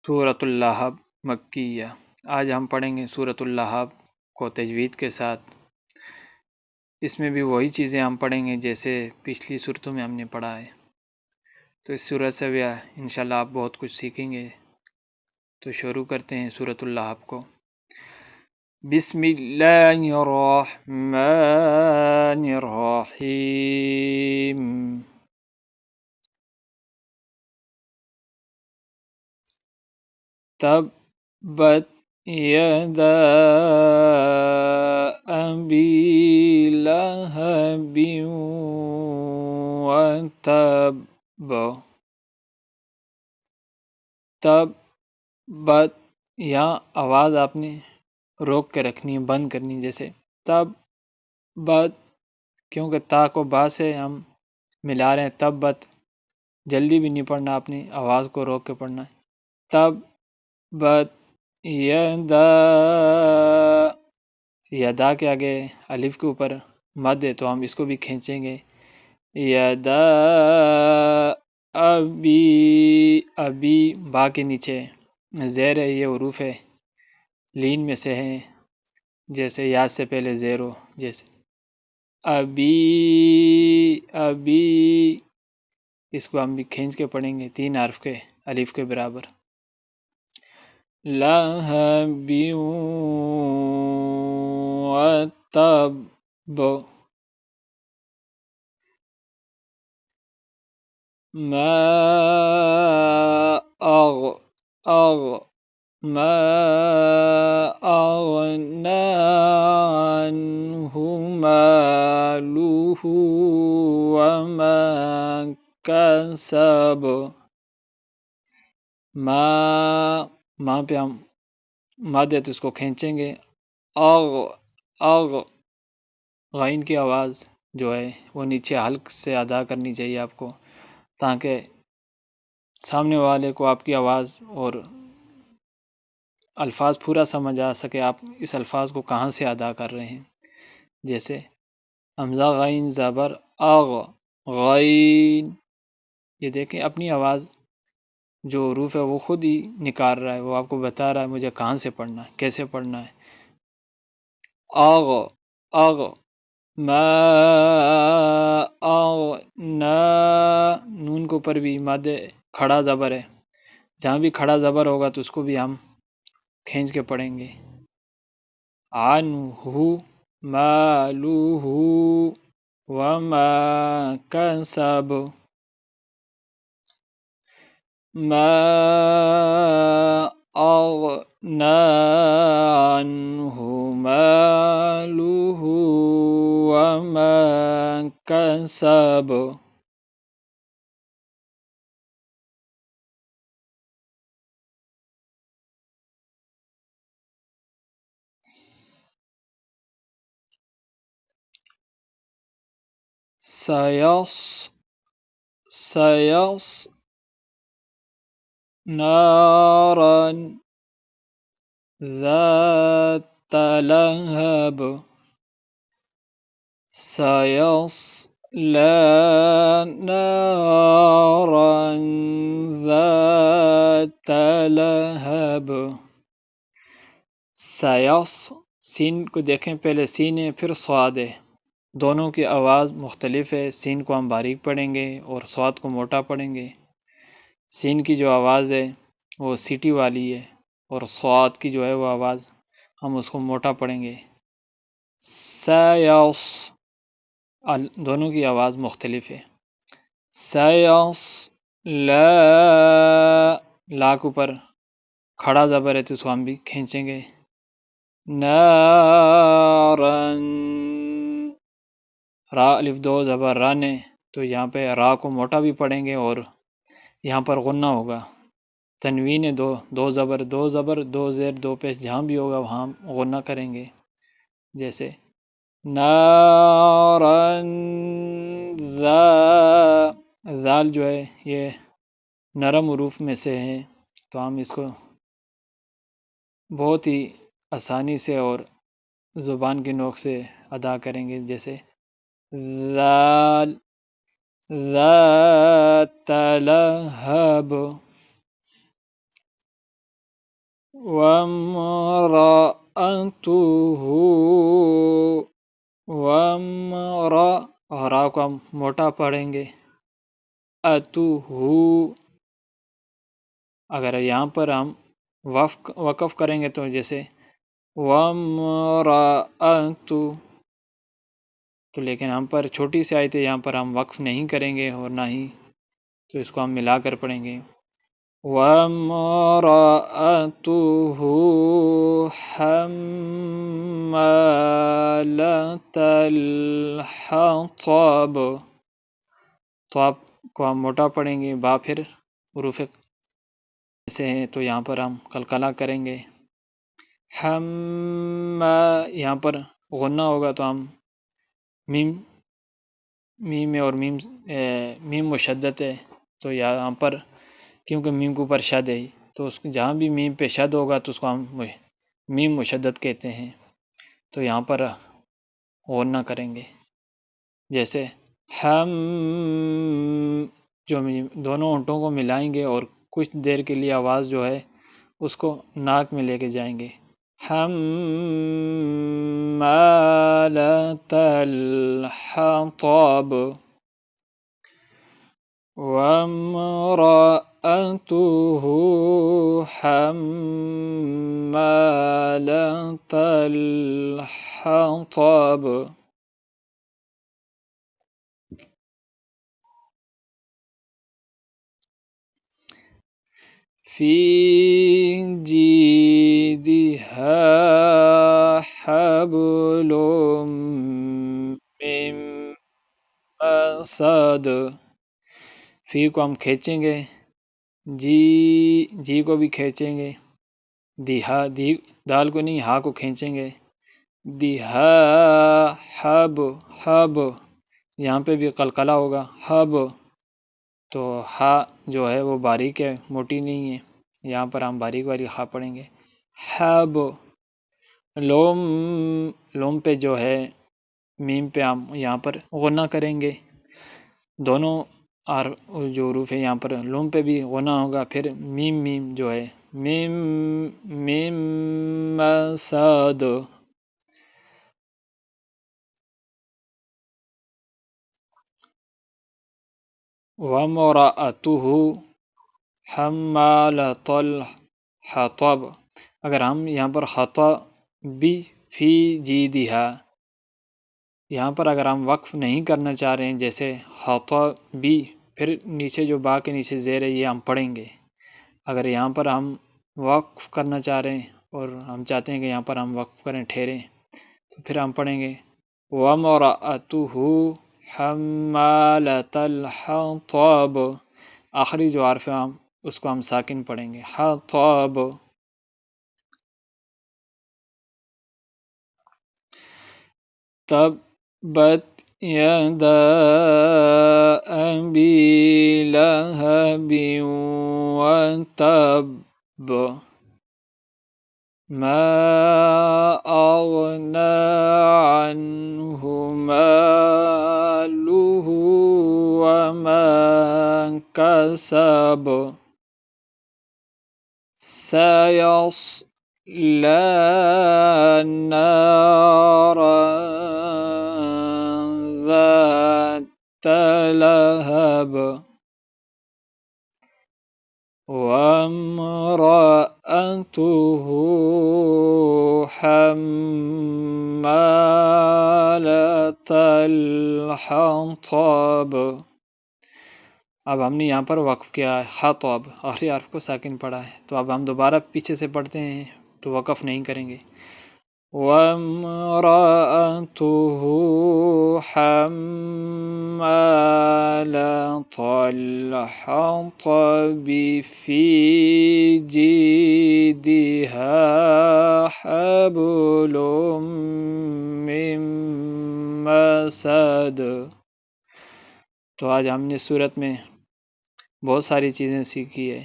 سورۃ اللہب مکیہ۔ آج ہم پڑھیں گے سورۃ اللہب کو تجوید کے ساتھ۔ اس میں بھی وہی چیزیں ہم پڑھیں گے جیسے پچھلی صورتوں میں ہم نے پڑھا ہے، تو اس صورت سے بھی انشاءاللہ آپ بہت کچھ سیکھیں گے۔ تو شروع کرتے ہیں سورۃ اللہب کو۔ بسم اللہ الرحمن الرحیم۔ تبت یدا ابی لہب وتب۔ تبت، یہاں آواز آپ نے روک کے رکھنی ہے، بند کرنی ہے، جیسے تبت، کیونکہ تا کو با سے ہم ملا رہے ہیں۔ تبت جلدی بھی نہیں پڑھنا، آپ نے آواز کو روک کے پڑھنا ہے۔ تبت یدا، یدا کے آگے الف کے اوپر مد ہے تو ہم اس کو بھی کھینچیں گے۔ یدا ابی، ابی با کے نیچے زیر ہے، یہ حروف ہے لین میں سے ہیں، جیسے یا سے پہلے زیر ہو، جیسے ابی، ابی، اس کو ہم بھی کھینچ کے پڑھیں گے 3 حرف کے الف کے برابر۔ لہب وتب، ما ما اغنى عنه ماله وما كسب۔ ماں پہ ہم مد ہے تو اس کو کھینچیں گے۔ غین کی آواز جو ہے وہ نیچے حلق سے ادا کرنی چاہیے آپ کو، تاکہ سامنے والے کو آپ کی آواز اور الفاظ پورا سمجھ آ سکے، آپ اس الفاظ کو کہاں سے ادا کر رہے ہیں۔ جیسے حمزہ غین زبر غین، یہ دیکھیں اپنی آواز جو حروف ہے وہ خود ہی نکال رہا ہے، وہ آپ کو بتا رہا ہے مجھے کہاں سے پڑھنا ہے، کیسے پڑھنا ہے۔ ما نون کے اوپر بھی مد کھڑا زبر ہے، جہاں بھی کھڑا زبر ہوگا تو اس کو بھی ہم کھینچ کے پڑھیں گے۔ عنہ مالہ وما کسب، ما اغنى عنه ماله وما كسب۔ سيص نارا ذات لهب، سيصلى نارا ذات لهب۔ سین کو دیکھیں، پہلے سین ہے پھر صاد ہے، دونوں کی آواز مختلف ہے۔ سین کو ہم باریک پڑھیں گے اور صاد کو موٹا پڑھیں گے۔ سین کی جو آواز ہے وہ سیٹی والی ہے، اور صاد کی جو ہے وہ آواز ہم اس کو موٹا پڑھیں گے۔ سیاس، دونوں کی آواز مختلف ہے۔ سیاس لا کے اوپر کھڑا زبر ہے تو اس کو ہم بھی کھینچیں گے۔ نارن، را الف دو زبر رانے، تو یہاں پہ را کو موٹا بھی پڑھیں گے اور یہاں پر غنہ ہوگا۔ تنوین دو زبر دو زیر دو پیش، جہاں بھی ہوگا وہاں غنہ کریں گے۔ جیسے نارن ذال جو ہے یہ نرم حروف میں سے ہے، تو ہم اس کو بہت ہی آسانی سے اور زبان کی نوک سے ادا کریں گے۔ جیسے ذال ذات لہب، اور را کو ہم موٹا پڑھیں گے، اتوہو، اگر یہاں پر ہم وقف کریں گے تو جیسے وامرأتو، تو لیکن ہم پر چھوٹی سی آیت ہے، یہاں پر ہم وقف نہیں کریں گے اور نہ ہی، تو اس کو ہم ملا کر پڑھیں گے وامرأتہ حمالۃ الحطب، تو آپ کو ہم موٹا پڑھیں گے، با پھر حروف سے ہیں تو یہاں پر ہم قلقلہ کریں گے، یہاں پر غنہ ہوگا تو ہم میم اور میم مشدد ہے، تو یہاں پر کیونکہ میم کے اوپر شد ہے، تو اس جہاں بھی میم پہ شد ہوگا تو اس کو ہم میم مشدد کہتے ہیں، تو یہاں پر غنہ کریں گے، جیسے ہم جو دونوں ہونٹوں کو ملائیں گے اور کچھ دیر کے لیے آواز جو ہے اس کو ناک میں لے کے جائیں گے، حمالۃ الحطب وامرأتہ حمالۃ الحطب، فی جیدہا حبل من مسد، فی کو ہم کھینچیں گے، جی کو بھی کھینچیں گے، دال کو نہیں، ہا کو کھینچیں گے، دیہا حب، یہاں پہ بھی قلقلہ ہوگا، حب، تو ہا جو ہے وہ باریک ہے، موٹی نہیں ہے، یہاں پر ہم باریک خا پڑھیں گے، حب، لوم پہ جو ہے میم پہ ہم یہاں پر غنہ کریں گے، دونوں جو حروف ہے یہاں پر لوم پہ بھی غنہ ہوگا، پھر میم جو ہے میم مسد، وامرأتہ حمالۃ الحطب، اگر ہم یہاں پر خطب فی جیدہا، یہاں پر اگر ہم وقف نہیں کرنا چاہ رہے ہیں، جیسے خطبی، پھر نیچے جو با کے نیچے زیر ہے یہ ہم پڑھیں گے، اگر یہاں پر ہم وقف کرنا چاہ رہے ہیں اور ہم چاہتے ہیں کہ یہاں پر ہم وقف کریں، ٹھہریں، تو پھر ہم پڑھیں گے وَامْرَأَتُهُ حَمَّالَةَ الْحَطَبِ، آخری جو حرف ہے اس کو ہم ساکن پڑھیں گے، حطب، تبت یدا ابی لہب وتب، ما اغنى عنه ماله وما كسب، سيصلى نارا ذات لهب، وامرأته حمالة الحطب، اب ہم نے یہاں پر وقف کیا ہے، حطب آخری حرف کو ساکن پڑھا ہے، تو اب ہم دوبارہ پیچھے سے پڑھتے ہیں تو وقف نہیں کریں گے، وَامْرَأَتُهُ حَمَّالَةَ الْحَطَبِ فِي جِيدِهَا حَبْلٌ مِّن مَّسَدٍ۔ تو آج ہم نے سورت میں بہت ساری چیزیں سیکھی ہے،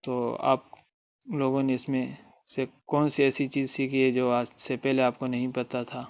تو آپ لوگوں نے اس میں سے کون سی ایسی چیز سیکھی ہے جو آج سے پہلے آپ کو نہیں پتہ تھا؟